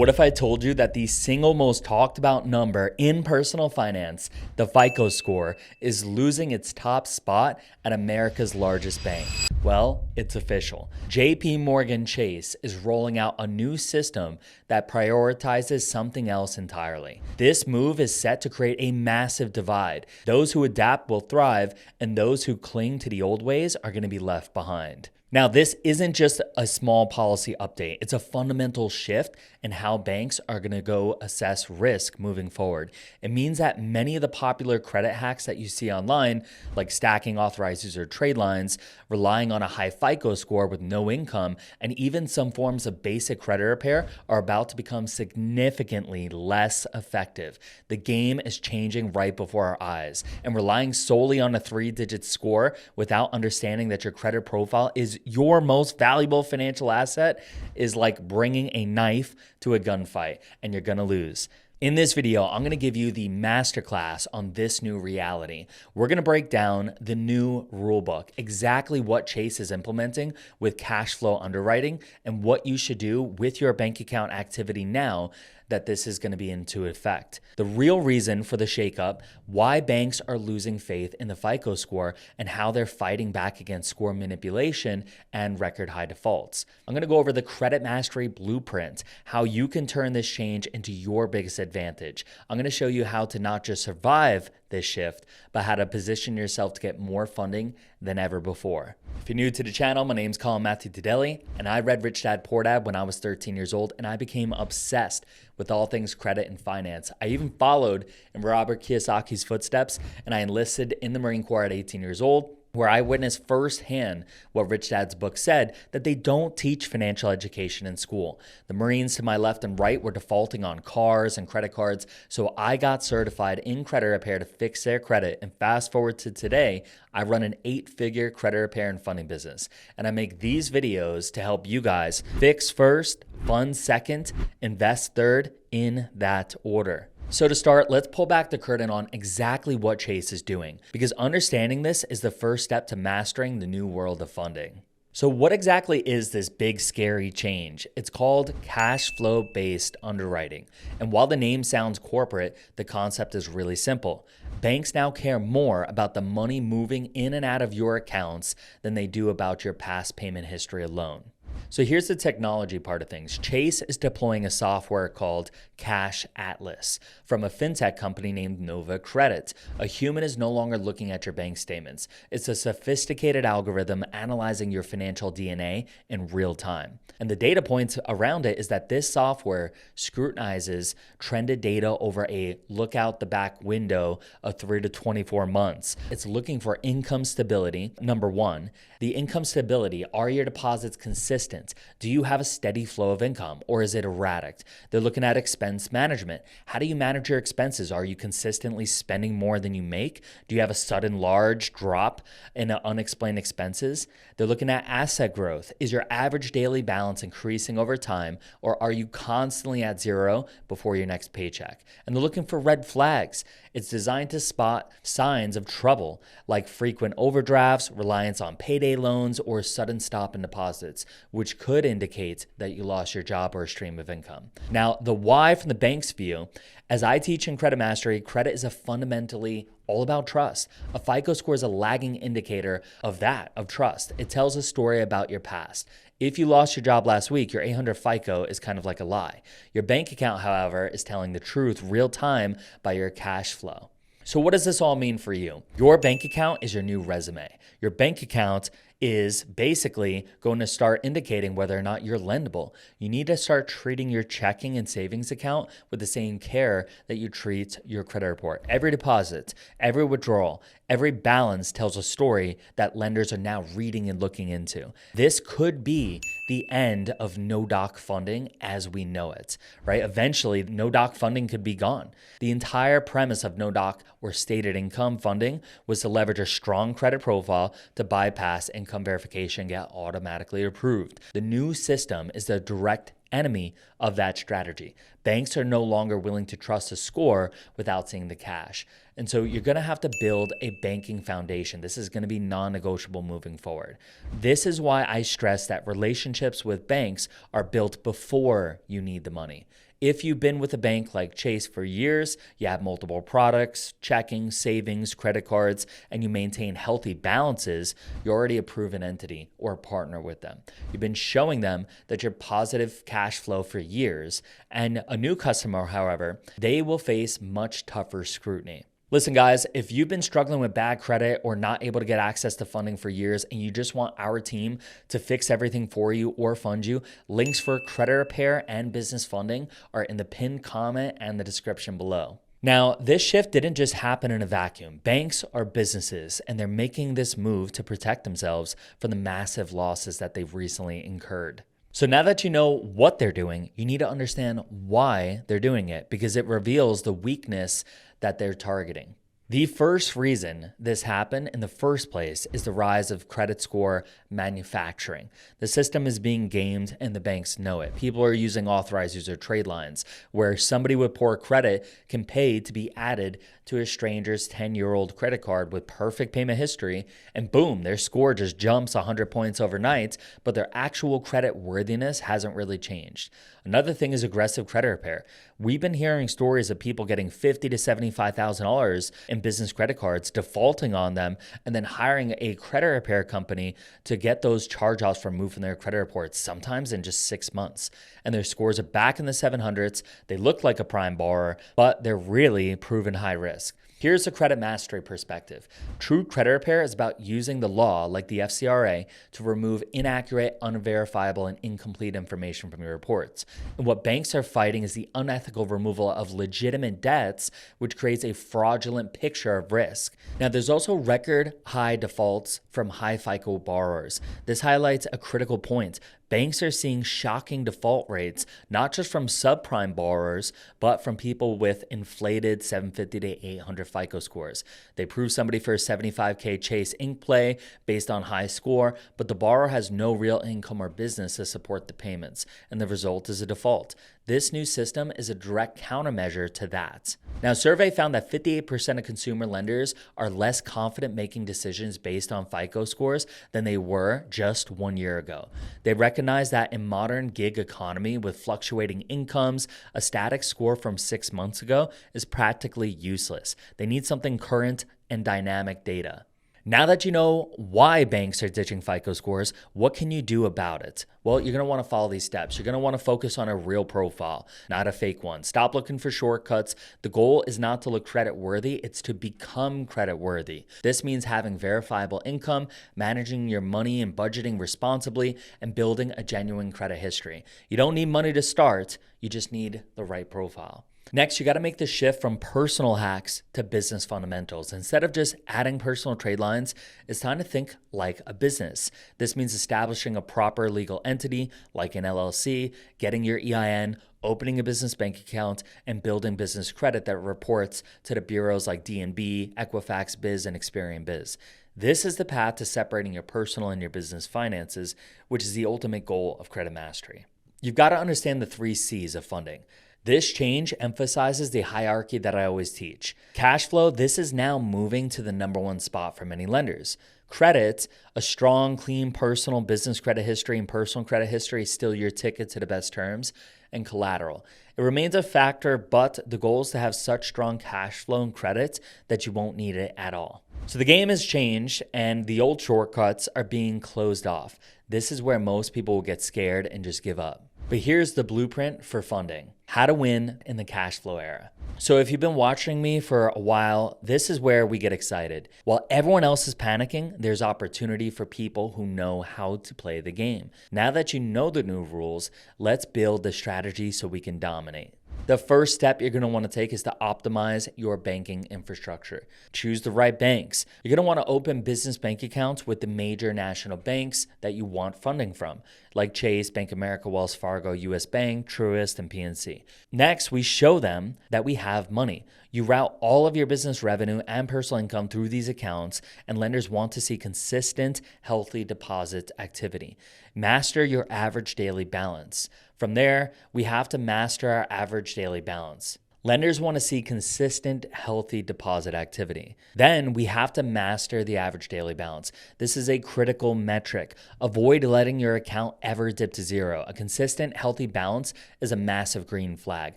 What if I told you that the single most talked about number in personal finance, the FICO score, is losing its top spot at America's largest bank? Well, it's official. JP Morgan Chase is rolling out a new system that prioritizes something else entirely. This move is set to create a massive divide. Those who adapt will thrive, and those who cling to the old ways are going to be left behind. Now, this isn't just a small policy update. It's a fundamental shift in how banks are going to go assess risk moving forward. It means that many of the popular credit hacks that you see online, like stacking authorized user trade lines, relying on a high FICO score with no income, and even some forms of basic credit repair are about to become significantly less effective. The game is changing right before our eyes, and relying solely on a 3-digit score without understanding that your credit profile is your most valuable financial asset is like bringing a knife to a gunfight, and you're gonna lose. In this video, I'm going to give you the masterclass on this new reality. We're going to break down the new rulebook, exactly what Chase is implementing with cash flow underwriting, and what you should do with your bank account activity now that this is going to be into effect. The real reason for the shakeup, why banks are losing faith in the FICO score, and how they're fighting back against score manipulation and record high defaults. I'm going to go over the credit mastery blueprint, how you can turn this change into your biggest advantage. I'm going to show you how to not just survive this shift, but how to position yourself to get more funding than ever before. If you're new to the channel, my name's Colin and I read Rich Dad Poor Dad when I was 13 years old, and I became obsessed with all things credit and finance. I even followed in Robert Kiyosaki's footsteps, and I enlisted in the Marine Corps at 18 years old, where I witnessed firsthand what Rich Dad's book said, that they don't teach financial education in school. The Marines to my left and right were defaulting on cars and credit cards, so I got certified in credit repair to fix their credit, and fast forward to today, I run an 8-figure credit repair and funding business, and I make these videos to help you guys fix first, fund second, invest third, in that order. So to start, let's pull back the curtain on exactly what Chase is doing, because understanding this is the first step to mastering the new world of funding. So what exactly is this big scary change? It's called cash flow based underwriting. And while the name sounds corporate, the concept is really simple. Banks now care more about the money moving in and out of your accounts than they do about your past payment history alone. So here's the technology part of things. Chase is deploying a software called Cash Atlas from a fintech company named Nova Credit. A human is no longer looking at your bank statements. It's a sophisticated algorithm analyzing your financial DNA in real time. And the data points around it is that this software scrutinizes trended data over a look out the back window of 3 to 24 months. It's looking for income stability. Number one, the income stability. Are your deposits consistent? Do you have a steady flow of income, or is it erratic? They're looking at expense management. How do you manage your expenses? Are you consistently spending more than you make? Do you have a sudden large drop in unexplained expenses? They're looking at asset growth. Is your average daily balance increasing over time, or are you constantly at zero before your next paycheck? And they're looking for red flags. It's designed to spot signs of trouble, like frequent overdrafts, reliance on payday loans, or sudden stop in deposits, which could indicate that you lost your job or a stream of income. Now, the why from the bank's view, as I teach in Credit Mastery, credit is fundamentally all about trust. A FICO score is a lagging indicator of trust. It tells a story about your past. If you lost your job last week, your 800 FICO is kind of like a lie. Your bank account, however, is telling the truth real time by your cash flow. So what does this all mean for you? Your bank account is your new resume. Your bank account is basically going to start indicating whether or not you're lendable. You need to start treating your checking and savings account with the same care that you treat your credit report. Every deposit, every withdrawal, every balance tells a story that lenders are now reading and looking into. This could be the end of no-doc funding as we know it, right? Eventually, no-doc funding could be gone. The entire premise of no-doc or stated income funding was to leverage a strong credit profile to bypass income verification and get automatically approved. The new system is the direct enemy of that strategy. Banks are no longer willing to trust a score without seeing the cash. And so you're going to have to build a banking foundation. This is going to be non-negotiable moving forward. This is why I stress that relationships with banks are built before you need the money. If you've been with a bank like Chase for years, you have multiple products, checking, savings, credit cards, and you maintain healthy balances, you're already a proven entity or a partner with them. You've been showing them that you're positive cash flow for years. And a new customer, however, they will face much tougher scrutiny. Listen, guys, if you've been struggling with bad credit or not able to get access to funding for years and you just want our team to fix everything for you or fund you, links for credit repair and business funding are in the pinned comment and the description below. Now, this shift didn't just happen in a vacuum. Banks are businesses, and they're making this move to protect themselves from the massive losses that they've recently incurred. So now that you know what they're doing, you need to understand why they're doing it because it reveals the weakness that they're targeting. The first reason this happened in the first place is the rise of credit score manufacturing. The system is being gamed and the banks know it. People are using authorized user trade lines where somebody with poor credit can pay to be added to a stranger's 10-year-old credit card with perfect payment history, and boom, their score just jumps 100 points overnight, but their actual credit worthiness hasn't really changed. Another thing is aggressive credit repair. We've been hearing stories of people getting $50,000 to $75,000 in business credit cards, defaulting on them, and then hiring a credit repair company to get those charge-offs removed from their credit reports, sometimes in just 6 months. And their scores are back in the 700s. They look like a prime borrower, but they're really proven high risk. Here's a credit mastery perspective. True credit repair is about using the law, like the FCRA, to remove inaccurate, unverifiable, and incomplete information from your reports. And what banks are fighting is the unethical removal of legitimate debts, which creates a fraudulent picture of risk. Now, there's also record high defaults from high FICO borrowers. This highlights a critical point. Banks are seeing shocking default rates, not just from subprime borrowers, but from people with inflated 750 to 800 FICO scores. They prove somebody for a 75K Chase Inc. play based on high score, but the borrower has no real income or business to support the payments, and the result is a default. This new system is a direct countermeasure to that. Now, a survey found that 58% of consumer lenders are less confident making decisions based on FICO scores than they were just 1 year ago. They recognize that in modern gig economy with fluctuating incomes, a static score from 6 months ago is practically useless. They need something current and dynamic data. Now that you know why banks are ditching FICO scores, what can you do about it? Well, you're going to want to follow these steps. You're going to want to focus on a real profile, not a fake one. Stop looking for shortcuts. The goal is not to look credit worthy, it's to become credit worthy. This means having verifiable income, managing your money and budgeting responsibly, and building a genuine credit history. You don't need money to start, you just need the right profile. Next, you got to make the shift from personal hacks to business fundamentals. Instead of just adding personal trade lines, it's time to think like a business. This means establishing a proper legal entity like an LLC, getting your EIN, opening a business bank account, and building business credit that reports to the bureaus like D&B, Equifax Biz, and Experian Biz. This is the path to separating your personal and your business finances, which is the ultimate goal of credit mastery. You've got to understand the 3 C's of funding. This change emphasizes the hierarchy that I always teach. Cash flow, this is now moving to the #1 spot for many lenders. Credit, a strong, clean, personal business credit history and personal credit history is still your ticket to the best terms. And collateral. It remains a factor, but the goal is to have such strong cash flow and credit that you won't need it at all. So the game has changed and the old shortcuts are being closed off. This is where most people will get scared and just give up. But here's the blueprint for funding. How to win in the cash flow era. So if you've been watching me for a while, this is where we get excited. While everyone else is panicking, there's opportunity for people who know how to play the game. Now that you know the new rules, let's build the strategy so we can dominate. The first step you're going to want to take is to optimize your banking infrastructure. Choose the right banks. You're going to want to open business bank accounts with the major national banks that you want funding from, like Chase, Bank of America, Wells Fargo, US Bank, Truist, and PNC. Next, we show them that we have money. You route all of your business revenue and personal income through these accounts, and lenders want to see consistent, healthy deposit activity. Master your average daily balance. From there, we have to master our average daily balance. Lenders want to see consistent, healthy deposit activity. Then we have to master the average daily balance. This is a critical metric. Avoid letting your account ever dip to zero. A consistent, healthy balance is a massive green flag.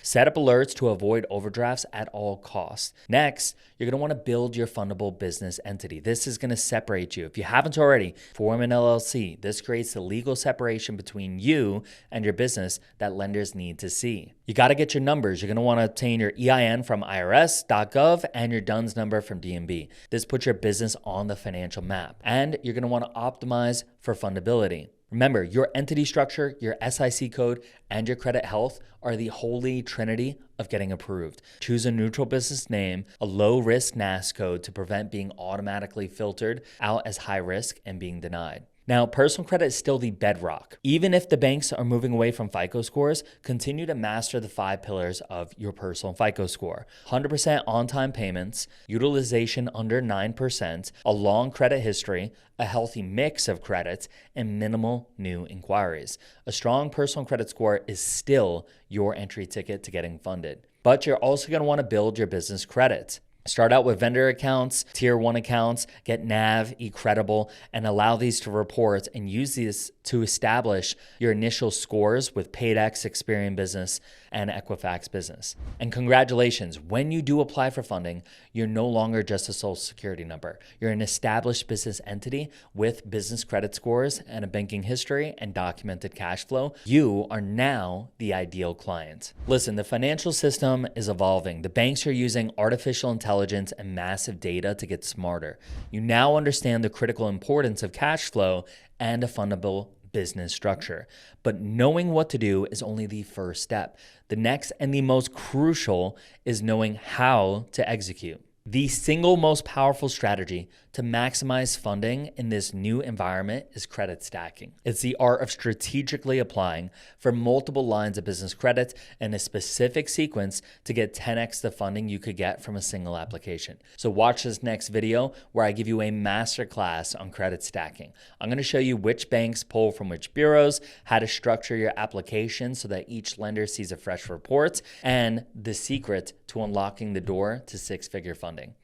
Set up alerts to avoid overdrafts at all costs. Next, you're going to want to build your fundable business entity. This is going to separate you. If you haven't already, form an LLC. This creates the legal separation between you and your business that lenders need to see. You got to get your numbers. You're going to want to obtain your EIN from IRS.gov and your DUNS number from DMV. This puts your business on the financial map. And you're going to want to optimize for fundability. Remember, your entity structure, your SIC code, and your credit health are the holy trinity of getting approved. Choose a neutral business name, a low-risk NAS code to prevent being automatically filtered out as high risk and being denied. Now, personal credit is still the bedrock. Even if the banks are moving away from FICO scores, continue to master the 5 pillars of your personal FICO score. 100% on-time payments, utilization under 9%, a long credit history, a healthy mix of credits, and minimal new inquiries. A strong personal credit score is still your entry ticket to getting funded. But you're also going to want to build your business credit. Start out with vendor accounts, tier 1 accounts, get NAV, eCredible, and allow these to report and use these to establish your initial scores with PaidX, Experian Business, and Equifax Business. And congratulations, when you do apply for funding, you're no longer just a social security number. You're an established business entity with business credit scores and a banking history and documented cash flow. You are now the ideal client. Listen, the financial system is evolving. The banks are using artificial intelligence and massive data to get smarter. You now understand the critical importance of cash flow and a fundable business structure. But knowing what to do is only the first step. The next and the most crucial is knowing how to execute. The single most powerful strategy to maximize funding in this new environment is credit stacking. It's the art of strategically applying for multiple lines of business credit in a specific sequence to get 10x the funding you could get from a single application. So watch this next video where I give you a masterclass on credit stacking. I'm going to show you which banks pull from which bureaus, how to structure your application so that each lender sees a fresh report, and the secret to unlocking the door to 6-figure funding.